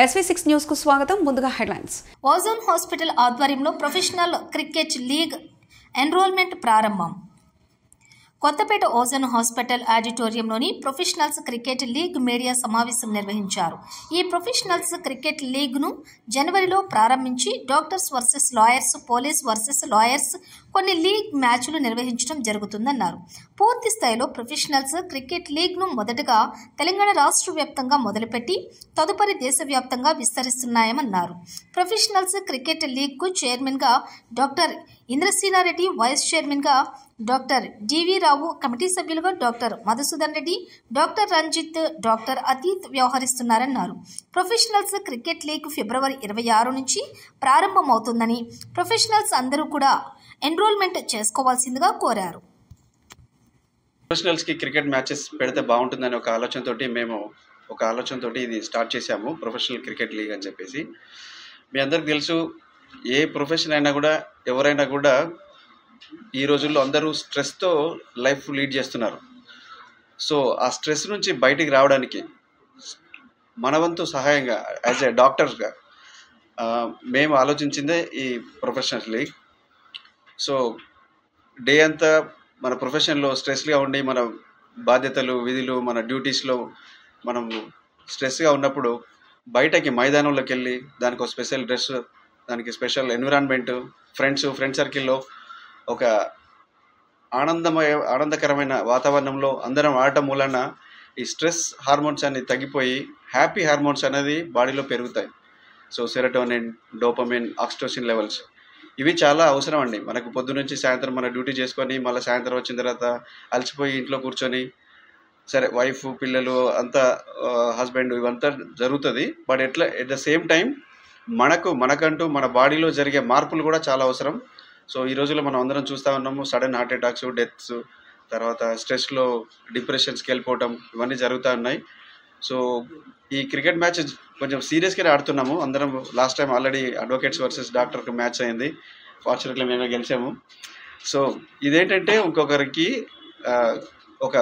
SV6 news కు స్వాగతం. ముందుగా హెడ్లైన్స్. ఓజోన్ హాస్పిటల్ ఆధ్వర్యంలో ప్రొఫెషనల్ క్రికెట్ లీగ్ ఎన్రోల్మెంట్ ప్రారంభం. కొత్తపేట ఓజోన్ హాస్పిటల్ ఆడిటోరియంలోని ప్రొఫెషనల్స్ క్రికెట్ లీగ్ మీడియా సమావేశం నిర్వహించారు. ఈ ప్రొఫెషనల్స్ క్రికెట్ లీగ్ను జనవరిలో ప్రారంభించి doctors versus lawyers, police versus lawyers కొన్ని లీగ్ మ్యాచ్లు నిర్వహించడం జరుగుతుందన్నారు. పూర్తి స్థాయిలో ప్రొఫెషనల్స్ క్రికెట్ లీగ్ను మొదటగా తెలంగాణ రాష్ట్ర వ్యాప్తంగా మొదలుపెట్టి తదుపరి దేశవ్యాప్తంగా విస్తరిస్తున్నాయన్నారు. ప్రొఫెషనల్స్ క్రికెట్ లీగ్కు చైర్మన్గా డాక్టర్ ఇంద్రసేనారెడ్డి, వైస్ చైర్మన్గా డాక్టర్ డివి రావు, కమిటీ సభ్యులుగా doctor Madhusudan Reddy, doctor Ranjith, doctor Atheeth వ్యవహరిస్తున్నారన్నారు. ప్రొఫెషనల్స్ క్రికెట్ లీగ్ ఫిబ్రవరి 26 నుంచి ప్రారంభమవుతుందని, ప్రొఫెషనల్స్ అందరూ కూడా ఎన్రోల్మెంట్ చేసుకోవాల్సిందిగా కోరారు. ప్రొఫెషనల్స్కి క్రికెట్ మ్యాచెస్ పెడితే బాగుంటుందని ఒక ఆలోచనతోటి ఇది స్టార్ట్ చేశాము, ప్రొఫెషనల్ క్రికెట్ లీగ్ అని చెప్పేసి. మీ అందరికి తెలుసు, ఏ ప్రొఫెషన్ అయినా కూడా, ఎవరైనా కూడా ఈ రోజుల్లో అందరూ స్ట్రెస్తో లైఫ్ లీడ్ చేస్తున్నారు. సో ఆ స్ట్రెస్ నుంచి బయటికి రావడానికి మన వంతు సహాయంగా యాజ్ ఏ డాక్టర్స్గా మేము ఆలోచించిందే ఈ ప్రొఫెషనల్ లీగ్. సో డే అంతా మన ప్రొఫెషన్లో స్ట్రెస్గా ఉండి, మన బాధ్యతలు, విధులు, మన డ్యూటీస్లో మనం స్ట్రెస్గా ఉన్నప్పుడు బయటకి మైదానంలోకి వెళ్ళి దానికి ఒక స్పెషల్ డ్రెస్, దానికి స్పెషల్ ఎన్విరాన్మెంట్, ఫ్రెండ్ సర్కిల్లో ఒక ఆనందకరమైన వాతావరణంలో అందరం ఆడటం వలన ఈ స్ట్రెస్ హార్మోన్స్ అన్ని తగ్గిపోయి హ్యాపీ హార్మోన్స్ అనేది బాడీలో పెరుగుతాయి. So serotonin, dopamine, oxytocin levels ఇవి చాలా అవసరం అండి. మనకు పొద్దు నుంచి సాయంత్రం మన డ్యూటీ చేసుకొని మళ్ళీ సాయంత్రం వచ్చిన తర్వాత అలసిపోయి ఇంట్లో కూర్చొని, సరే వైఫ్, పిల్లలు అంతా, హస్బెండ్ ఇవంతా జరుగుతుంది. But at the same time మనకంటూ మన బాడీలో జరిగే మార్పులు కూడా చాలా అవసరం. సో ఈ రోజుల్లో మనం అందరం చూస్తూ ఉన్నాము, సడన్ హార్ట్ అటాక్స్, డెత్స్, తర్వాత స్ట్రెస్లో డిప్రెషన్స్కి వెళ్ళిపోవటం, ఇవన్నీ జరుగుతూ ఉన్నాయి. సో ఈ క్రికెట్ మ్యాచ్ కొంచెం సీరియస్గానే ఆడుతున్నాము అందరం. Last time already advocates versus డాక్టర్కి మ్యాచ్ అయింది, ఫార్చునేట్లీ మేమే గెలిచాము. సో ఇదేంటంటే ఇంకొకరికి ఒక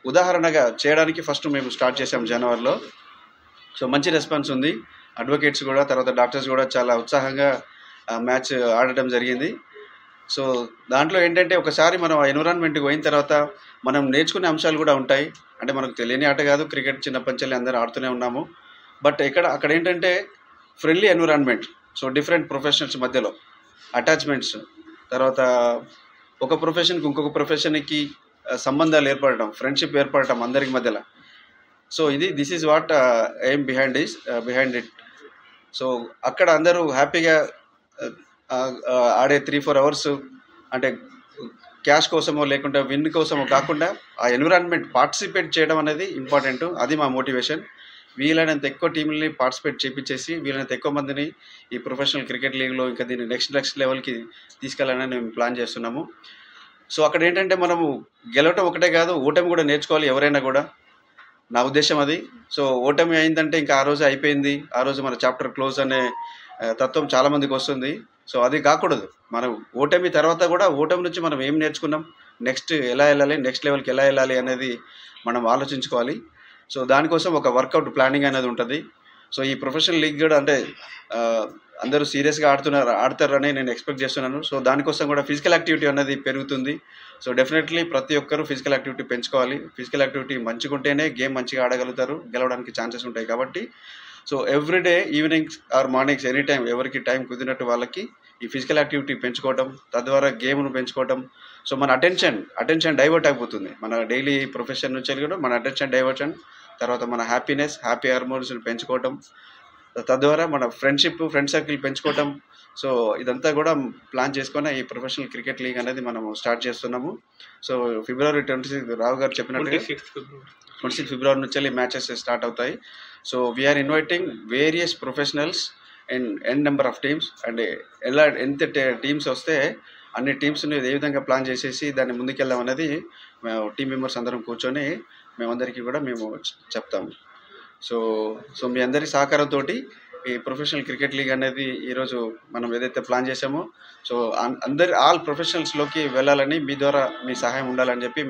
ఉదాహరణగా చేయడానికి ఫస్ట్ మేము స్టార్ట్ చేసాము జనవరిలో. సో మంచి రెస్పాన్స్ ఉంది. అడ్వకేట్స్ కూడా, తర్వాత డాక్టర్స్ కూడా చాలా ఉత్సాహంగా మ్యాచ్ ఆడటం జరిగింది. సో దాంట్లో ఏంటంటే ఒకసారి మనం ఆ ఎన్విరాన్మెంట్కి పోయిన తర్వాత మనం నేర్చుకునే అంశాలు కూడా ఉంటాయి. అంటే మనకు తెలియని ఆట కాదు, క్రికెట్ చిన్నప్పటి అందరూ ఆడుతూనే ఉన్నాము. బట్ అక్కడ ఏంటంటే friendly environment. So different professionals మధ్యలో అటాచ్మెంట్స్, తర్వాత ఒక ప్రొఫెషన్కి ఇంకొక ప్రొఫెషన్కి సంబంధాలు ఏర్పడటం, ఫ్రెండ్షిప్ ఏర్పడటం అందరికి మధ్యలో. So this is what aim behind it. So అక్కడ అందరూ హ్యాపీగా ఆడే 3-4 అవర్స్ అంటే క్యాష్ కోసమో లేకుంటే విన్ కోసమో కాకుండా ఆ ఎన్విరాన్మెంట్ పార్టిసిపేట్ చేయడం అనేది ఇంపార్టెంట్. అది మా మోటివేషన్. వీలైనంత ఎక్కువ టీంలని పార్టిసిపేట్ చేయించేసి వీలైనంత ఎక్కువ మందిని ఈ ప్రొఫెషనల్ క్రికెట్ లీగ్లో ఇంకా దీన్ని నెక్స్ట్ లెవెల్కి తీసుకెళ్ళాలని మేము ప్లాన్ చేస్తున్నాము. సో అక్కడ ఏంటంటే మనము గెలవటం ఒకటే కాదు, ఓటమి కూడా నేర్చుకోవాలి ఎవరైనా కూడా, నా ఉద్దేశం అది. సో ఓటమి అయిందంటే ఇంకా ఆ రోజు అయిపోయింది, ఆ రోజు మన చాప్టర్ క్లోజ్ అనే తత్వం చాలామందికి వస్తుంది. సో అది కాకూడదు. మనం ఓటమి తర్వాత కూడా ఓటమి నుంచి మనం ఏం నేర్చుకున్నాం, నెక్స్ట్ ఎలా వెళ్ళాలి, నెక్స్ట్ లెవెల్కి ఎలా వెళ్ళాలి అనేది మనం ఆలోచించుకోవాలి. సో దానికోసం ఒక వర్కౌట్ ప్లానింగ్ అనేది ఉంటుంది. సో ఈ ప్రొఫెషనల్ లీగ్ కూడా అంటే అందరూ సీరియస్గా ఆడతారని నేను ఎక్స్పెక్ట్ చేస్తున్నాను. సో దానికోసం కూడా ఫిజికల్ యాక్టివిటీ అనేది పెరుగుతుంది. సో డెఫినెట్లీ ప్రతి ఒక్కరూ ఫిజికల్ యాక్టివిటీ పెంచుకోవాలి. ఫిజికల్ యాక్టివిటీ మంచిగా ఉంటేనే గేమ్ మంచిగా ఆడగలుగుతారు, గెలవడానికి ఛాన్సెస్ ఉంటాయి. కాబట్టి so everyday evenings or mornings any time ఎవరికి టైం కుదిరినట్టు వాళ్ళకి ఈ ఫిజికల్ యాక్టివిటీ పెంచుకోవటం, తద్వారా గేమ్ను పెంచుకోవటం. సో మన అటెన్షన్ డైవర్ట్ అయిపోతుంది. మన డైలీ ప్రొఫెషన్ నుంచి కూడా మన అటెన్షన్ డైవర్షన్, తర్వాత మన హ్యాపీ హార్మోన్స్ని పెంచుకోవటం, తద్వారా మన ఫ్రెండ్ సర్కిల్ పెంచుకోవటం. సో ఇదంతా కూడా ప్లాన్ చేసుకొని ఈ ప్రొఫెషనల్ క్రికెట్ లీగ్ అనేది మనము స్టార్ట్ చేస్తున్నాము. సో ఫిబ్రవరి 26 రావు గారు చెప్పినట్టుగా 26 ఫిబ్రవరి నుంచి మ్యాచెస్ స్టార్ట్ అవుతాయి. So we are inviting various professionals and number of teams. And ఎంత టీమ్స్ వస్తే అన్ని టీమ్స్ని ఏ విధంగా ప్లాన్ చేసేసి దాన్ని ముందుకెళ్దాం అనేది టీమ్ మెంబర్స్ అందరం కూర్చొని మేమందరికీ కూడా మేము చెప్తాము. సో మీ అందరి సహకారంతో ఈ ప్రొఫెషనల్ క్రికెట్ లీగ్ అనేది ఈరోజు మనం ఏదైతే ప్లాన్ చేసామో, సో ఆల్ ప్రొఫెషనల్స్లోకి వెళ్ళాలని, మీ ద్వారా మీ సహాయం ఉండాలని చెప్పి